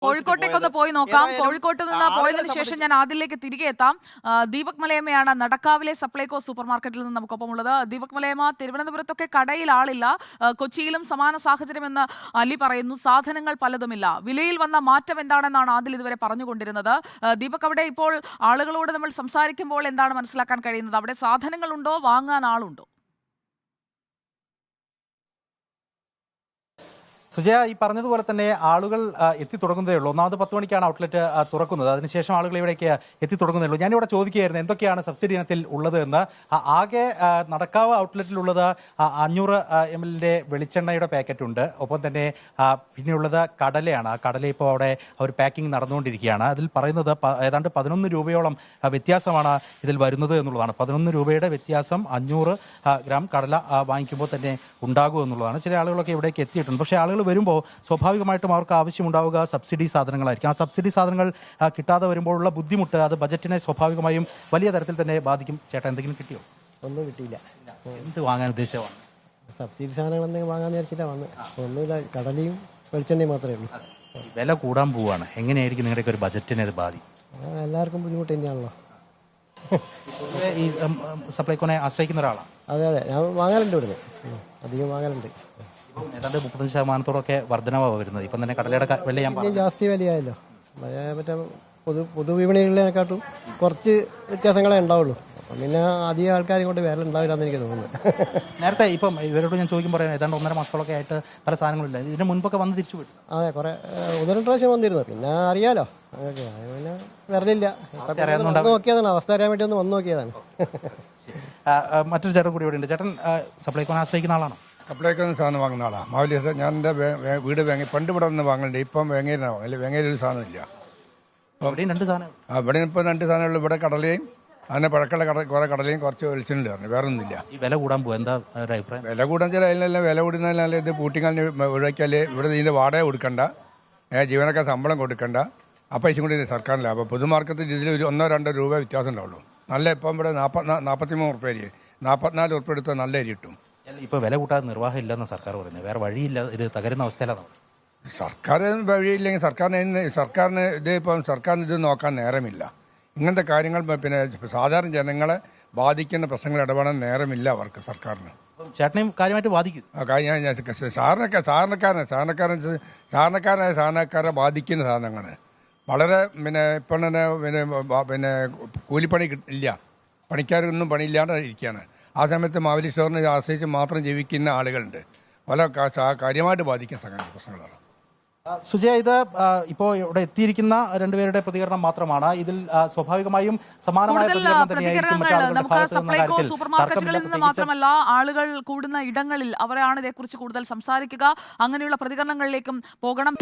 കോഴിക്കോട്ടേക്കൊന്ന് പോയി നോക്കാം. കോഴിക്കോട്ട് നിന്ന് പോയതിനു ശേഷം ഞാൻ ആദിലേക്ക് തിരികെ എത്താം. ദീപക് മലയമ്മയാണ് നടക്കാവിലെ സപ്ലൈകോ സൂപ്പർ മാർക്കറ്റിൽ നിന്ന് നമുക്കൊപ്പമുള്ളത്. ദീപക് മലയമ്മ, തിരുവനന്തപുരത്തൊക്കെ കടയിൽ ആളില്ല, കൊച്ചിയിലും സമാന സാഹചര്യമെന്ന് അലി പറയുന്നു. സാധനങ്ങൾ പലതുമില്ല. വിലയിൽ വന്ന മാറ്റം എന്താണെന്നാണ് ആദിൽ ഇതുവരെ പറഞ്ഞുകൊണ്ടിരുന്നത്. ദീപക്, അവിടെ ഇപ്പോൾ ആളുകളോട് നമ്മൾ സംസാരിക്കുമ്പോൾ എന്താണ് മനസ്സിലാക്കാൻ കഴിയുന്നത്? അവിടെ സാധനങ്ങളുണ്ടോ, വാങ്ങാൻ ആളുണ്ടോ? സുജയ, ഈ പറഞ്ഞതുപോലെ തന്നെ ആളുകൾ എത്തിത്തുടങ്ങുന്നതേ ഉള്ളൂ. ഒന്നാമത് 10 മണിക്കാണ് ഔട്ട്ലെറ്റ് തുറക്കുന്നത്. അതിനുശേഷം ആളുകൾ ഇവിടേക്ക് എത്തിത്തുടങ്ങുന്നേ ഉള്ളൂ. ഞാനിവിടെ ചോദിക്കുകയായിരുന്നു എന്തൊക്കെയാണ് സബ്സിഡി ഇനത്തിൽ ഉള്ളത് എന്ന്. ആകെ നടക്കാവ് ഔട്ട്ലെറ്റിലുള്ളത് 500 ml വെളിച്ചെണ്ണയുടെ പാക്കറ്റ് ഉണ്ട്. ഒപ്പം തന്നെ പിന്നെയുള്ളത് കടലയാണ്. കടല ഇപ്പോൾ അവിടെ അവർ പാക്കിംഗ് നടന്നുകൊണ്ടിരിക്കുകയാണ്. അതിൽ പറയുന്നത് ഏതാണ്ട് 11 രൂപയോളം വ്യത്യാസമാണ് ഇതിൽ വരുന്നത് എന്നുള്ളതാണ്. 11 രൂപയുടെ വ്യത്യാസം 500 ഗ്രാം കടല വാങ്ങിക്കുമ്പോൾ തന്നെ ഉണ്ടാകും എന്നുള്ളതാണ്. ചില ആളുകളൊക്കെ ഇവിടേക്ക് എത്തിയിട്ടുണ്ട്. പക്ഷേ ആളുകൾ വരുമ്പോൾ സ്വാഭാവികമായിട്ടും അവർക്ക് ആവശ്യമുണ്ടാവുക സബ്സിഡി സാധനങ്ങളായിരിക്കും. ആ സബ്സിഡി സാധനങ്ങൾ കിട്ടാതെ വരുമ്പോഴുള്ള ബുദ്ധിമുട്ട് അത് ബജറ്റിനെ സ്വാഭാവികമായും വലിയ തരത്തിൽ തന്നെ ബാധിക്കും. ചേട്ടാ, എന്തെങ്കിലും കിട്ടിയോ? ഒന്നും കിട്ടിയില്ല. എന്ത് വാങ്ങാൻ ഉദ്ദേശമാണ്? സബ്സിഡി സാധനങ്ങൾ എന്തെങ്കിലും വാങ്ങാൻ വിചാരിച്ചിട്ടാണ് വന്നത്. ഒന്നുമില്ല, കടലയും വെളിച്ചെണ്ണയും മാത്രമേ ഉള്ളൂ. വില കൂടാൻ പോവുകയാണ്. എങ്ങനെയായിരിക്കും നിങ്ങളുടെയൊക്കെ ഒരു ബജറ്റിനെ അത് ബാധിക്കും? എല്ലാവർക്കും ബുദ്ധിമുട്ട് തന്നെയാണല്ലോ. ഈ സപ്ലൈകോനെ ആശ്രയിക്കുന്ന ഒരാളാണ്. അതെ അതെ, ഞാൻ വാങ്ങലുണ്ട് ഇവിടുന്ന്, അധികം വാങ്ങലുണ്ട്. ഏതാണ്ട് 35% വർധനവാണ് വരുന്നത്. ഇപ്പം തന്നെ കടലയുടെ വില ഞാൻ ജാസ്തി വിലയായല്ലോ. മറ്റേ പൊതുവിപണികളിനെക്കാട്ടും കുറച്ച് വ്യത്യാസങ്ങളെ ഉണ്ടാവുള്ളൂ. അപ്പം പിന്നെ അധികം ആൾക്കാരും കൊണ്ട് വേറെ ഉണ്ടാവില്ല എന്ന് എനിക്ക് തോന്നുന്നു. നേരത്തെ ഇപ്പം ഇവരോട് ഞാൻ ചോദിക്കുമ്പോൾ ഏതാണ്ട് 1.5 മാസത്തോളമൊക്കെ ആയിട്ട് പല സാധനങ്ങളില്ല. ഇതിന് മുൻപൊക്കെ വന്ന് തിരിച്ചു വിട്ടു. അതെ, കുറെ 1-2 പ്രാവശ്യം വന്നിരുന്നു. പിന്നെ അറിയാലോ, അങ്ങനെ പിന്നെ വരലില്ല. നോക്കിയതാണ്, അവസ്ഥ അറിയാൻ വേണ്ടി ഒന്ന് വന്ന് നോക്കിയതാണ്. മറ്റൊരു ചേട്ടൻ കൂടി ഇവിടെ ഉണ്ട്. ചേട്ടൻ സപ്ലൈകോനെ ആശ്രയിക്കുന്ന ആളാണോ? സപ്ലൈക്കൊന്നും സാധനം വാങ്ങുന്ന ആളാണ്. മാവലി ഞാൻ എൻ്റെ വീട് പണ്ട് ഇവിടെ നിന്ന് വാങ്ങലുണ്ട്. ഇപ്പം വേങ്ങയിലാണ്. അല്ലെ, വേങ്ങയിൽ ഒരു സാധനമില്ല. ഇവിടെയും 2 സാധനം. ഇവിടെ ഇപ്പം 2 സാധനമുള്ളൂ. ഇവിടെ കടലയും അതിനെ പഴക്കമുള്ള കുറെ കടലയും കുറച്ച് വെളിച്ചെണ്ണ പറഞ്ഞു, വേറെ ഒന്നുമില്ല. ഈ വില കൂടാൻ പോകും, എന്താ ഒരു അഭിപ്രായം? വില കൂടാൻ ചില അതിനെല്ലാം വില കൂടുന്നതിനാൽ ഇത് പൂട്ടിക്കാലിന് ഒഴിവാക്കിയാൽ ഇവിടെ ഇതിൻ്റെ വാടക കൊടുക്കണ്ട, ജീവനക്കാർ ശമ്പളം കൊടുക്കണ്ട. ആ പൈസ കൂടി സർക്കാരിന് ലാഭം. പൊതുമാർക്കത്തിൽ ഇതിൽ ഒരു 1-2 രൂപ വ്യത്യാസം ഉണ്ടാവുള്ളൂ. നല്ല ഇപ്പം ഇവിടെ 43 ഉറുപ്പ്യ അരി, 44 ഉറുപ്പ്യ എടുത്താൽ നല്ല അരി കിട്ടും. ഇപ്പോൾ വില കൂട്ടാതെ നിർവാഹം ഇല്ലെന്ന് സർക്കാർ പറയുന്നത്. വേറെ വഴിയില്ല, ഇത് തകരുന്ന അവസ്ഥയിലാണ്. സർക്കാർ വഴിയില്ലെങ്കിൽ സർക്കാരിന് ഇത് നോക്കാൻ നേരമില്ല. ഇങ്ങനത്തെ കാര്യങ്ങൾ പിന്നെ സാധാരണ ജനങ്ങളെ ബാധിക്കുന്ന പ്രശ്നങ്ങൾ ഇടപെടാൻ നേരമില്ല അവർക്ക്, സർക്കാരിന്. ചേട്ടനെയും കാര്യമായിട്ട് ബാധിക്കും. സാധാരണക്കാരെ ബാധിക്കുന്ന സാധനങ്ങൾ വളരെ ഇപ്പം തന്നെ പിന്നെ കൂലിപ്പണി ഇല്ല, പണിക്കാരൊന്നും പണിയില്ലാണ്ട് ഇരിക്കുകയാണ്. ആ സമയത്ത് മാവലി സ്റ്റോറിനെ ആശ്രയിച്ച് മാത്രം ജീവിക്കുന്ന ആളുകളുണ്ട്. പല കാര്യമായിട്ട് ബാധിക്കുന്ന പ്രശ്നങ്ങളാണ്. സുജയ, ഇത് ഇപ്പോൾ ഇവിടെ എത്തിയിരിക്കുന്ന 2 പേരുടെ പ്രതികരണം മാത്രമാണ്. ഇതിൽ സ്വാഭാവികമായും സമാനമായ നമുക്ക് സപ്ലൈകോ സൂപ്പർ മാർക്കറ്റുകളിൽ നിന്ന് മാത്രമല്ല, ആളുകൾ കൂടുന്ന ഇടങ്ങളിൽ അവരാണ് ഇതേക്കുറിച്ച് കൂടുതൽ സംസാരിക്കുക. അങ്ങനെയുള്ള പ്രതികരണങ്ങളിലേക്കും പോകണം.